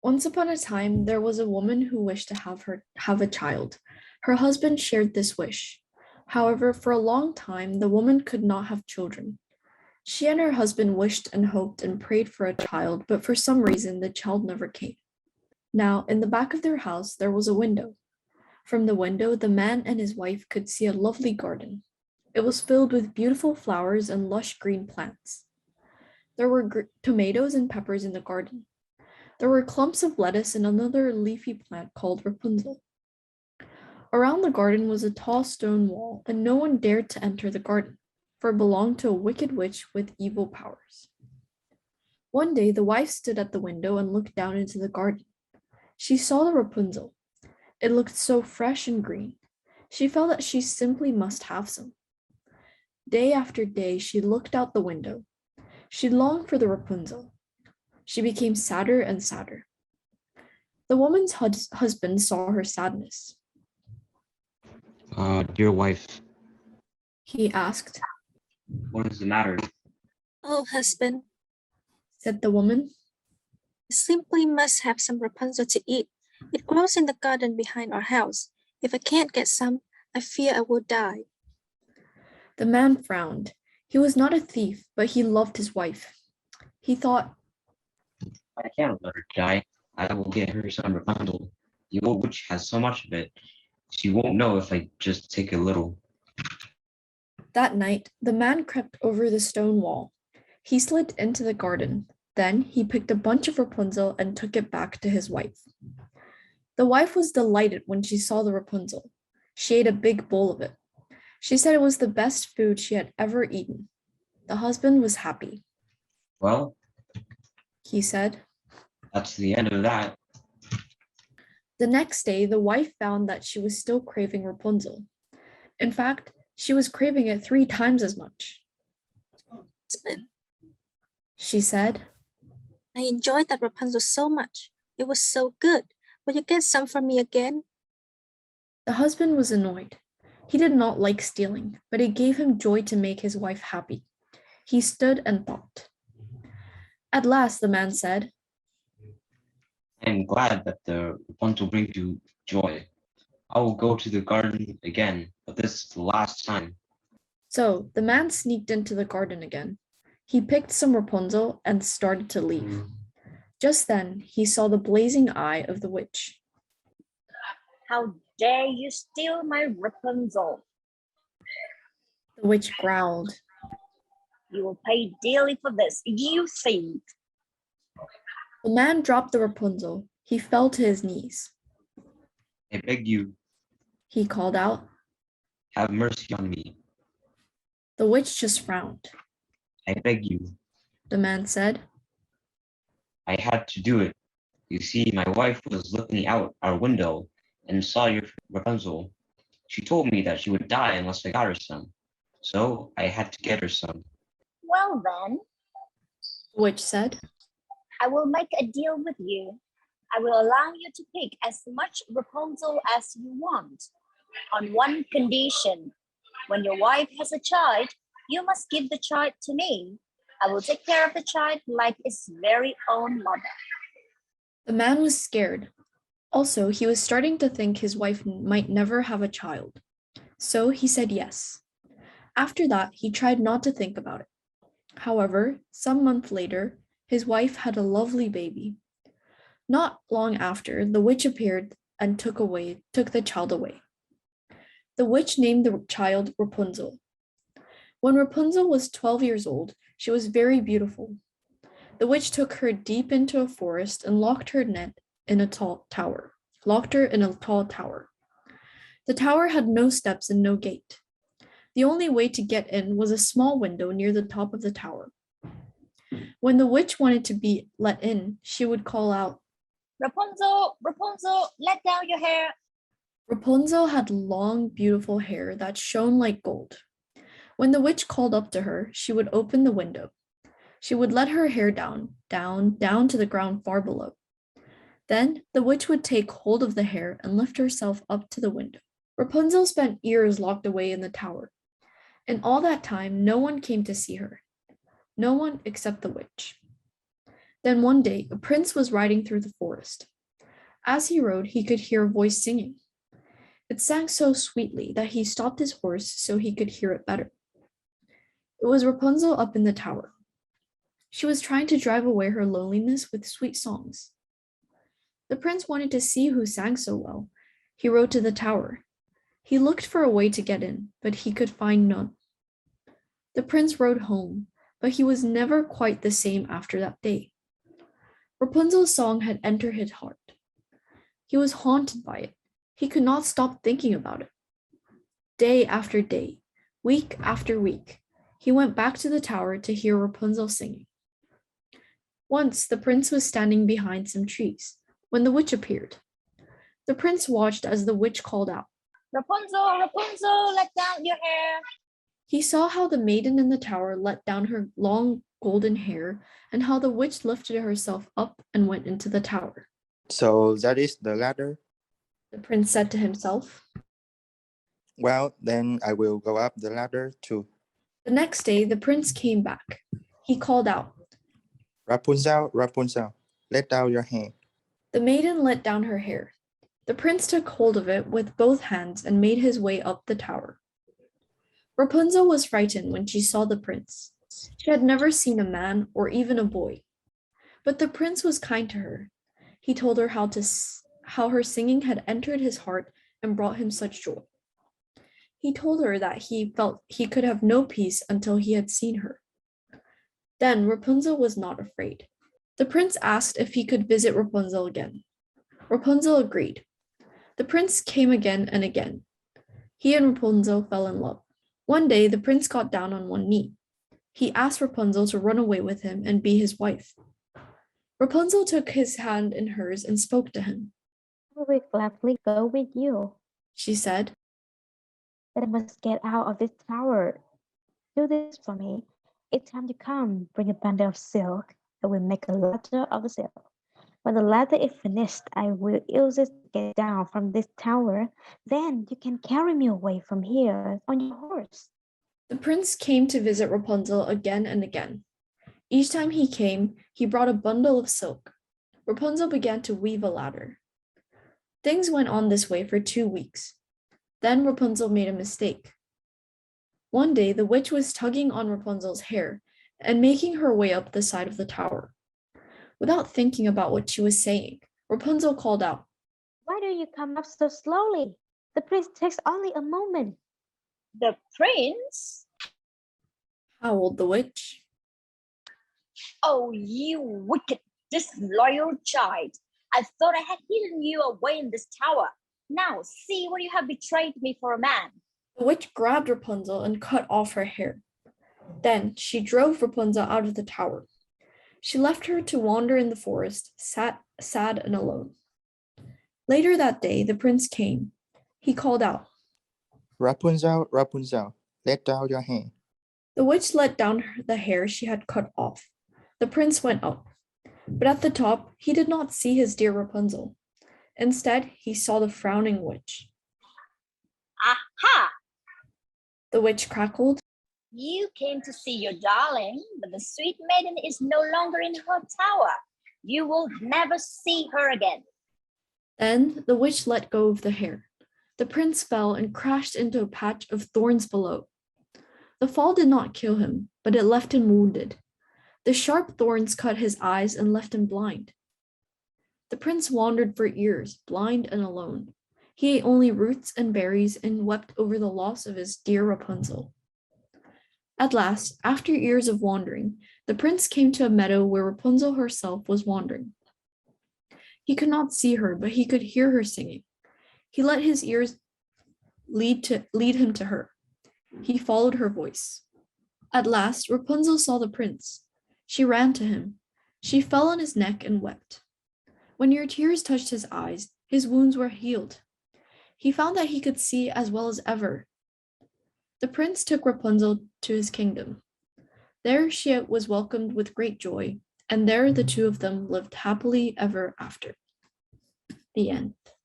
Once upon a time, there was a woman who wished to have a child. Her husband shared this wish. However, for a long time, the woman could not have children. She and her husband wished and hoped and prayed for a child, but for some reason, the child never came. Now, in the back of their house, there was a window. From the window, the man and his wife could see a lovely garden. It was filled with beautiful flowers and lush green plants. There were tomatoes and peppers in the garden. There were clumps of lettuce and another leafy plant called Rapunzel. Around the garden was a tall stone wall, and no one dared to enter the garden, for it belonged to a wicked witch with evil powers. One day, the wife stood at the window and looked down into the garden. She saw the Rapunzel. It looked so fresh and green. She felt that she simply must have some. Day after day, she looked out the window. She longed for the Rapunzel. She became sadder and sadder. The woman's husband saw her sadness. Dear wife, He asked. What is the matter? Oh, husband, Said the woman. I simply must have some Rapunzel to eat. It grows in the garden behind our house. If I can't get some, I fear I will die. The man frowned. He was not a thief, but he loved his wife. He thought, I can't let her die. I will get her some Rapunzel. The old witch has so much of it. She won't know if I just take a little. That night, the man crept over the stone wall. He slid into the garden. Then he picked a bunch of Rapunzel and took it back to his wife. The wife was delighted when she saw the Rapunzel. She ate a big bowl of it. She said it was the best food she had ever eaten. The husband was happy. Well, He said. That's the end of that. The next day, the wife found that she was still craving Rapunzel. In fact, she was craving it 3 times as much. Husband, She said. I enjoyed that Rapunzel so much. It was so good. Will you get some for me again? The husband was annoyed. He did not like stealing, but it gave him joy to make his wife happy. He stood and thought. At last, the man said, I am glad that the Rapunzel brings you joy. I will go to the garden again, but this is the last time. So the man sneaked into the garden again. He picked some Rapunzel and started to leave. Just then, he saw the blazing eye of the witch. How dare you steal my Rapunzel? The witch growled. You will pay dearly for this, you thief. The man dropped the Rapunzel. He fell to his knees. I beg you, He called out. have mercy on me. The witch just frowned. I beg you. The man said. I had to do it. You see, my wife was looking out our window and saw your Rapunzel. She told me that she would die unless I got her some. So I had to get her some. Well then, The witch said. I will make a deal with you. I will allow you to pick as much Rapunzel as you want, on one condition. When your wife has a child, you must give the child to me. I will take care of the child like its very own mother. The man was scared. Also, he was starting to think his wife might never have a child. So he said yes. After that, he tried not to think about it. However, some month later, his wife had a lovely baby. Not long after, the witch appeared and took the child away. The witch named the child Rapunzel. When Rapunzel was 12 years old, she was very beautiful. The witch took her deep into a forest and locked her in a tall tower. The tower had no steps and no gate. The only way to get in was a small window near the top of the tower. When the witch wanted to be let in, she would call out, Rapunzel, Rapunzel, let down your hair. Rapunzel had long, beautiful hair that shone like gold. When the witch called up to her, she would open the window. She would let her hair down to the ground far below. Then the witch would take hold of the hair and lift herself up to the window. Rapunzel spent years locked away in the tower. In all that time, no one came to see her. No one except the witch. Then one day, a prince was riding through the forest. As he rode, he could hear a voice singing. It sang so sweetly that he stopped his horse so he could hear it better. It was Rapunzel up in the tower. She was trying to drive away her loneliness with sweet songs. The prince wanted to see who sang so well. He rode to the tower. He looked for a way to get in, but he could find none. The prince rode home, but he was never quite the same after that day. Rapunzel's song had entered his heart. He was haunted by it. He could not stop thinking about it. Day after day, week after week, he went back to the tower to hear Rapunzel singing. Once the prince was standing behind some trees when the witch appeared. The prince watched as the witch called out, Rapunzel, Rapunzel, let down your hair. He saw how the maiden in the tower let down her long golden hair and how the witch lifted herself up and went into the tower. So that is the ladder? The prince said to himself. Well, then I will go up the ladder too. The next day, the prince came back. He called out, Rapunzel, Rapunzel, let down your hair. The maiden let down her hair. The prince took hold of it with both hands and made his way up the tower. Rapunzel was frightened when she saw the prince. She had never seen a man or even a boy. But the prince was kind to her. He told her how her singing had entered his heart and brought him such joy. He told her that he felt he could have no peace until he had seen her. Then Rapunzel was not afraid. The prince asked if he could visit Rapunzel again. Rapunzel agreed. The prince came again and again. He and Rapunzel fell in love. One day, the prince got down on one knee. He asked Rapunzel to run away with him and be his wife. Rapunzel took his hand in hers and spoke to him. I will gladly go with you, She said, but I must get out of this tower. Do this for me. Each time you come, bring a bundle of silk. I will make a ladder of the silk. When the ladder is finished, I will use it to get down from this tower. Then you can carry me away from here on your horse. The prince came to visit Rapunzel again and again. Each time he came, he brought a bundle of silk. Rapunzel began to weave a ladder. Things went on this way for 2 weeks. Then Rapunzel made a mistake. One day, the witch was tugging on Rapunzel's hair and making her way up the side of the tower. Without thinking about what she was saying, Rapunzel called out, Why do you come up so slowly? The prince takes only a moment. The prince? howled the witch. Oh, you wicked, disloyal child. I thought I had hidden you away in this tower. Now see what you have betrayed me for a man. The witch grabbed Rapunzel and cut off her hair. Then she drove Rapunzel out of the tower. She left her to wander in the forest, sad and alone. Later that day, the prince came. He called out, Rapunzel, Rapunzel, let down your hair. The witch let down the hair she had cut off. The prince went up, but at the top he did not see his dear Rapunzel. Instead, he saw the frowning witch. Aha! The witch crackled. You came to see your darling, but the sweet maiden is no longer in her tower. You will never see her again. Then the witch let go of the hair. The prince fell and crashed into a patch of thorns below. The fall did not kill him, but it left him wounded. The sharp thorns cut his eyes and left him blind. The prince wandered for years, blind and alone. He ate only roots and berries and wept over the loss of his dear Rapunzel. At last, after years of wandering, the prince came to a meadow where Rapunzel herself was wandering. He could not see her, but he could hear her singing. He let his ears lead him to her. He followed her voice. At last, Rapunzel saw the prince. She ran to him. She fell on his neck and wept. When your tears touched his eyes, his wounds were healed. He found that he could see as well as ever. The prince took Rapunzel to his kingdom. There she was welcomed with great joy, and there the two of them lived happily ever after. The end.